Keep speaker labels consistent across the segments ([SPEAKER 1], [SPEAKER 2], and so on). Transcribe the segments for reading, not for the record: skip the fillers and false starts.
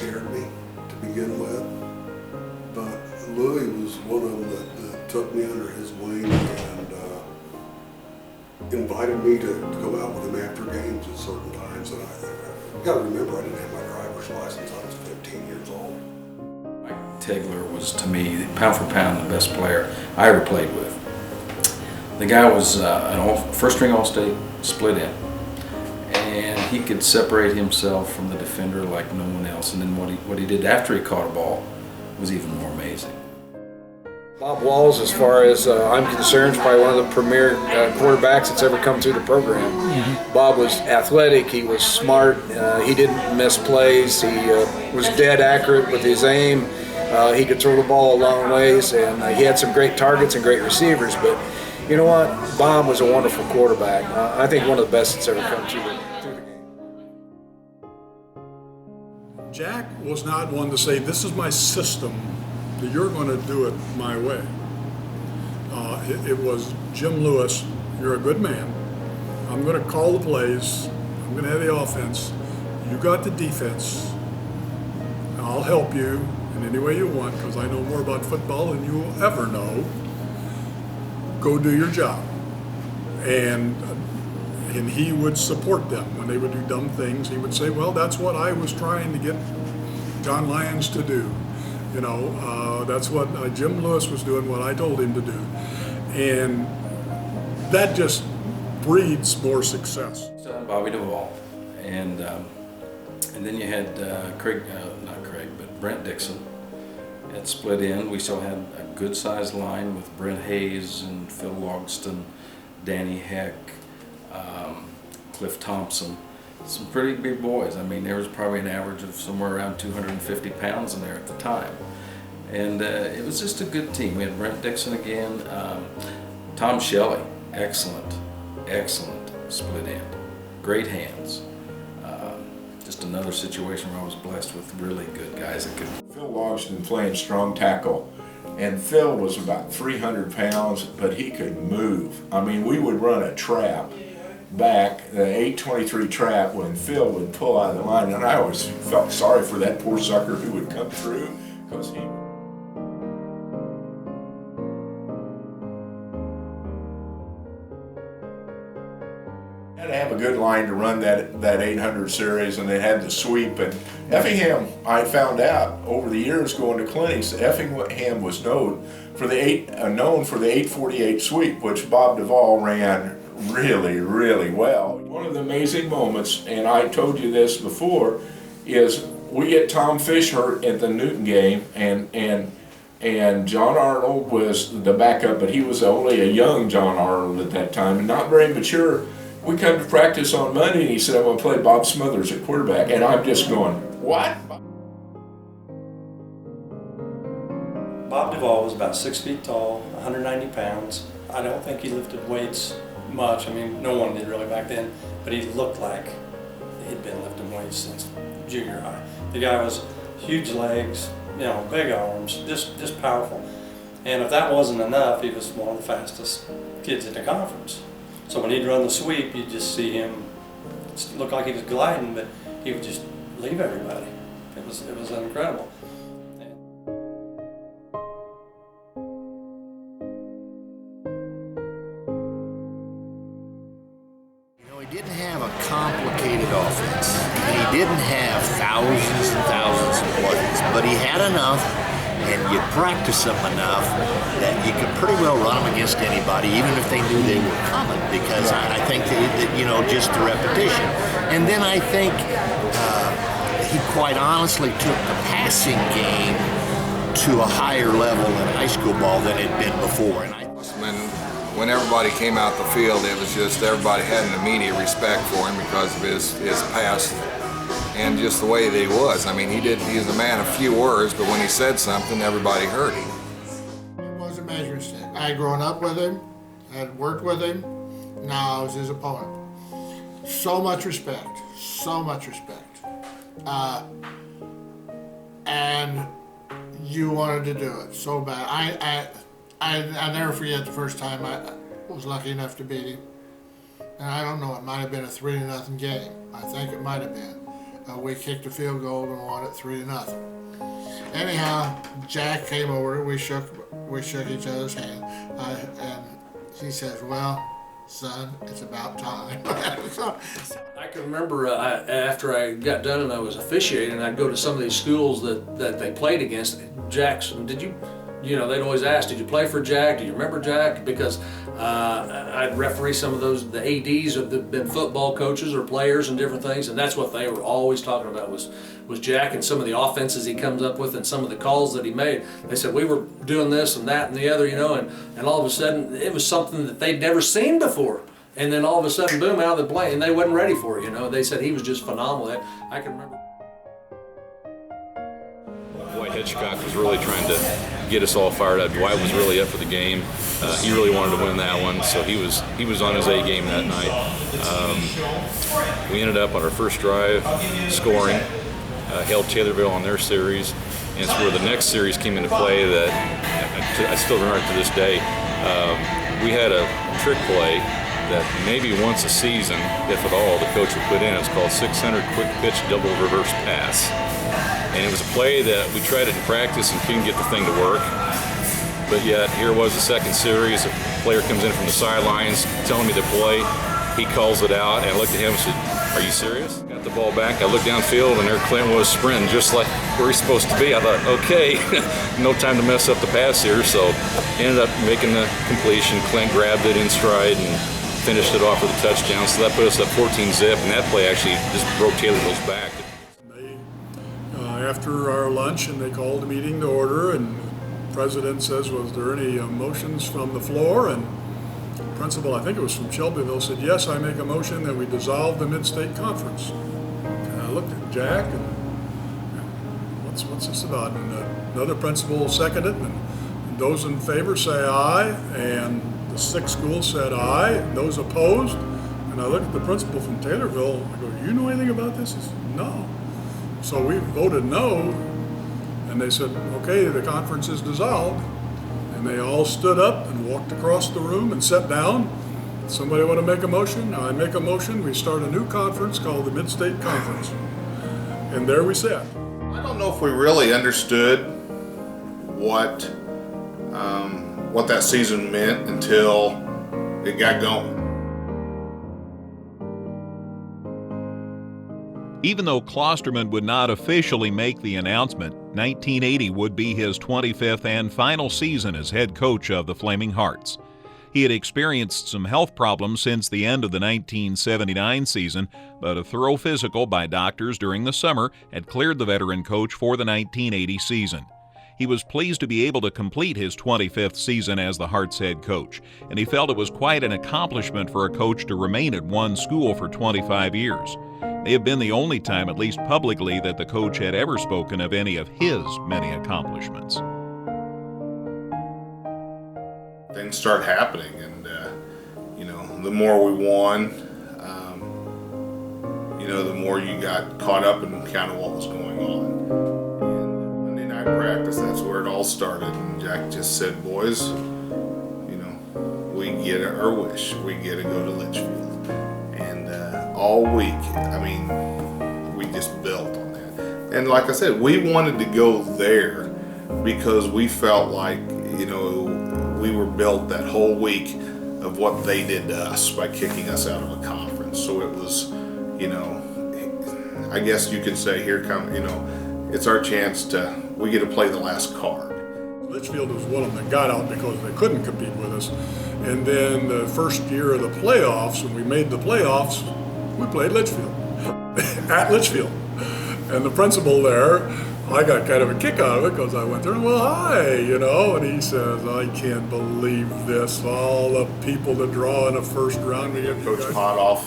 [SPEAKER 1] scared me to begin with. But Louis was one of them that took me under his wing and invited me to go out with him after games at certain times. And you got to remember, I didn't have my driver's license. I was 15 years old.
[SPEAKER 2] Mike Tigler was, to me, pound for pound, the best player I ever played with. The guy was first-string All-State, split in, and he could separate himself from the defender like no one else. And then what he did after he caught a ball was even more amazing.
[SPEAKER 3] Bob Walls, as far as I'm concerned, is probably one of the premier quarterbacks that's ever come through the program. Mm-hmm. Bob was athletic, he was smart, he didn't miss plays, he was dead accurate with his aim, he could throw the ball a long ways, and he had some great targets and great receivers. But you know what? Bob was a wonderful quarterback. I think one of the best that's ever come through the game.
[SPEAKER 4] Jack was not one to say, this is my system, that you're going to do it my way. It was Jim Lewis, you're a good man. I'm going to call the plays. I'm going to have the offense. You got the defense. I'll help you in any way you want because I know more about football than you will ever know. Go do your job. And he would support them when they would do dumb things. He would say, well, that's what I was trying to get John Lyons to do. You know, that's what Jim Lewis was doing, what I told him to do. And that just breeds more success.
[SPEAKER 2] Bobby Duvall. And then you had Brent Dixon at split in. We still had a good sized line with Brent Hayes and Phil Logston, Danny Heck, Cliff Thompson. Some pretty big boys. I mean, there was probably an average of somewhere around 250 pounds in there at the time. And it was just a good team. We had Brent Dixon again. Tom Shelley, excellent split end. Great hands. Just another situation where I was blessed with really good guys that could.
[SPEAKER 5] Phil Logston playing strong tackle. And Phil was about 300 pounds, but he could move. I mean, we would run a trap back, the 823 trap, when Phil would pull out of the line, and I always felt sorry for that poor sucker who would come through because he had to have a good line to run that 800 series, and they had the sweep. And Effingham, I found out over the years going to clinics, Effingham was known for the 848 sweep, which Bob Duvall ran really well. One of the amazing moments, and I told you this before, is we get Tom Fish hurt at the Newton game, and John Arnold was the backup, but he was only a young John Arnold at that time and not very mature. We come to practice on Monday, and he said, I'm going to play Bob Smothers at quarterback, and I'm just going, what?
[SPEAKER 6] Bob Duvall was about 6 feet tall, 190 pounds. I don't think he lifted weights much. I mean, no one did really back then, but he looked like he'd been lifting weights since junior high. The guy was huge legs, you know, big arms, just powerful. And if that wasn't enough, he was one of the fastest kids in the conference. So when he'd run the sweep, you'd just see him look like he was gliding, but he would just leave everybody. It was incredible.
[SPEAKER 7] He didn't have a complicated offense, and he didn't have thousands and thousands of plays, but he had enough, and you practice them enough that you could pretty well run them against anybody, even if they knew they were coming, because I think that, you know, just the repetition. And then I think he quite honestly took the passing game to a higher level in high school ball than it had been before. And
[SPEAKER 8] when everybody came out the field, it was just everybody had an immediate respect for him because of his past and just the way that he was. I mean, he was a man of few words, but when he said something, everybody heard him.
[SPEAKER 9] He was a measuring stick. I had grown up with him, I had worked with him, now I was his opponent. So much respect, so much respect. And you wanted to do it so bad. I'll never forget the first time I was lucky enough to beat him. And I don't know, it might have been a 3-0 game. I think it might have been. we kicked a field goal and won it 3-0. Anyhow, Jack came over. We shook each other's hand, and he says, "Well, son, it's about time."
[SPEAKER 3] I can remember after I got done and I was officiating, I'd go to some of these schools that they played against. Jackson, did you? You know, they'd always ask, "Did you play for Jack? Do you remember Jack?" Because I'd referee some of the ADs of the football coaches or players and different things, and that's what they were always talking about was Jack and some of the offenses he comes up with and some of the calls that he made. They said, we were doing this and that and the other, you know, and all of a sudden it was something that they'd never seen before. And then all of a sudden, boom, out of the plane, and they wasn't ready for it, you know. They said he was just phenomenal. I can remember.
[SPEAKER 10] Dwight Hitchcock was really trying to get us all fired up. Dwight was really up for the game. He really wanted to win that one, so he was on his A game that night. We ended up on our first drive scoring, held Taylorville on their series, and it's where the next series came into play that I still remember to this day. We had a trick play that maybe once a season, if at all, the coach would put in. It's called 600 quick pitch double reverse pass. And it was a play that we tried it in practice and couldn't get the thing to work. But yet, here was the second series. A player comes in from the sidelines telling me to play. He calls it out, and I looked at him and said, "Are you serious?" Got the ball back. I looked downfield, and there Clint was sprinting just like where he's supposed to be. I thought, okay, no time to mess up the pass here. So ended up making the completion. Clint grabbed it in stride and finished it off with a touchdown. So that put us up 14-zip, and that play actually just broke Taylorville's back.
[SPEAKER 4] After our lunch, and they called the meeting to order, and the president says, "Was there any motions from the floor?" And the principal, I think it was from Shelbyville, said, "Yes, I make a motion that we dissolve the Mid-State Conference." And I looked at Jack and what's this about? And another principal seconded it, and those in favor say aye, and the 6 schools said aye, and those opposed. And I looked at the principal from Taylorville, I go, "You know anything about this?" He said, "No." So we voted no, and they said, "Okay, the conference is dissolved." And they all stood up and walked across the room and sat down. Somebody want to make a motion? I make a motion. We start a new conference called the Mid-State Conference. And there we sat.
[SPEAKER 5] I don't know if we really understood what that season meant until it got going.
[SPEAKER 11] Even though Klosterman would not officially make the announcement, 1980 would be his 25th and final season as head coach of the Flaming Hearts. He had experienced some health problems since the end of the 1979 season, but a thorough physical by doctors during the summer had cleared the veteran coach for the 1980 season. He was pleased to be able to complete his 25th season as the Hearts head coach, and he felt it was quite an accomplishment for a coach to remain at one school for 25 years. It may have been the only time, at least publicly, that the coach had ever spoken of any of his many accomplishments.
[SPEAKER 5] Things start happening, and the more we won, the more you got caught up in kind of what was going on. And Monday night practice, that's where it all started. And Jack just said, "Boys, we get our wish. We get to go to Litchfield." And all week, we just built on that. And like I said, we wanted to go there because we felt like, we were built that whole week of what they did to us by kicking us out of a conference. So it was, I guess you could say, it's our chance we get to play the last card.
[SPEAKER 4] Litchfield was one of them that got out because they couldn't compete with us. And then the first year of the playoffs, when we made the playoffs, we played Litchfield, at Litchfield. And the principal there, I got kind of a kick out of it because I went there and, "Well, hi," and he says, "I can't believe this, all the people to draw in a first round."
[SPEAKER 5] Coach Potoff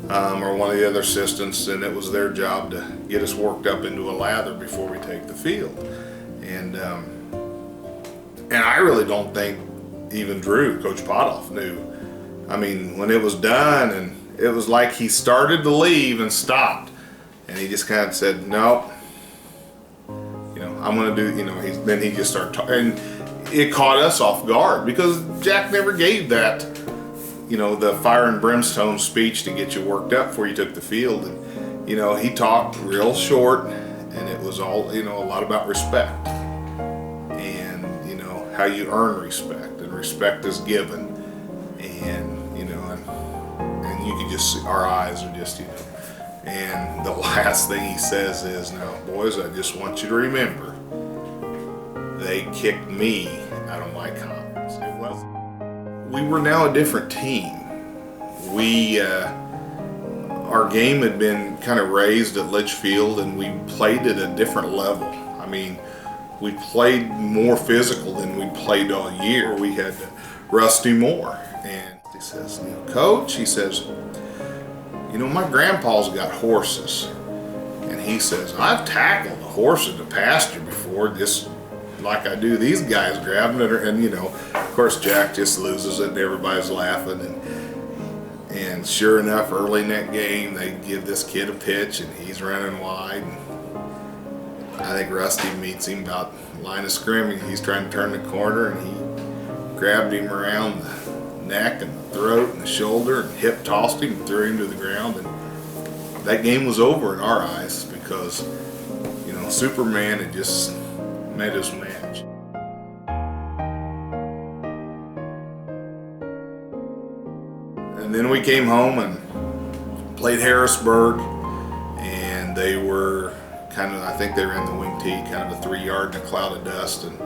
[SPEAKER 5] or one of the other assistants, and it was their job to get us worked up into a lather before we take the field. And I really don't think even Drew, Coach Potoff, knew. When it was done, and it was like he started to leave and stopped, and he just kind of said, "No, I'm going to do," then he just started talking, and it caught us off guard because Jack never gave that, the fire and brimstone speech to get you worked up before you took the field.
[SPEAKER 12] You know, he talked real short, and it was all, you know, a lot about respect. And, you know, how you earn respect, and respect is given. And, you know, and you could just see, our eyes are just, you know. And the last thing he says is, now, boys, I just want you to remember, they kicked me out of my conference. It wasn't. We were now a different team. Our game had been kind of raised at Litchfield, and we played at a different level. I mean, we played more physical than we played all year. We had Rusty Moore, and he says, you know, Coach, he says, you know, my grandpa's got horses, and he says, I've tackled a horse in the pasture before, just like I do these guys grabbing it, and you know, of course Jack just loses it, and everybody's laughing, and sure enough, early in that game, they give this kid a pitch, and he's running wide. And I think Rusty meets him about the line of scrimmage. He's trying to turn the corner, and he grabbed him around the neck and the throat and the shoulder and hip tossed him and threw him to the ground. And that game was over in our eyes because, you know, Superman had just made his match. And then we came home and played Harrisburg, and they were kind of, I think they ran the wing tee, kind of a 3-yard in a cloud of dust, and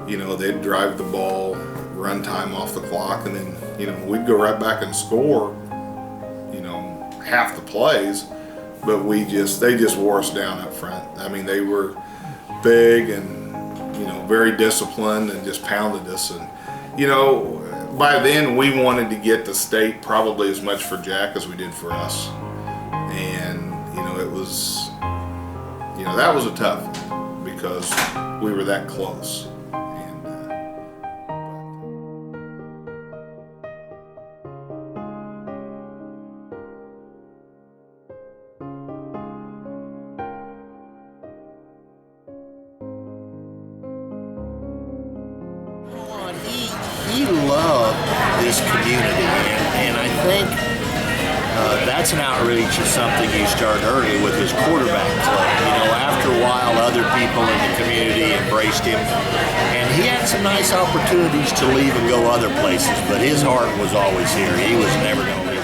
[SPEAKER 12] you know, they'd drive the ball, run time off the clock, and then, you know, we'd go right back and score, you know, half the plays, but they just wore us down up front. I mean, they were big and, you know, very disciplined and just pounded us. And, you know, by then we wanted to get the state probably as much for Jack as we did for us. And, you know, it was, you know, that was a tough one because we were that close.
[SPEAKER 7] He loved this community, and I think that's an outreach of something he started early with his quarterback play. You know, after a while, other people in the community embraced him, and he had some nice opportunities to leave and go other places, but his heart was always here. He was never going to leave.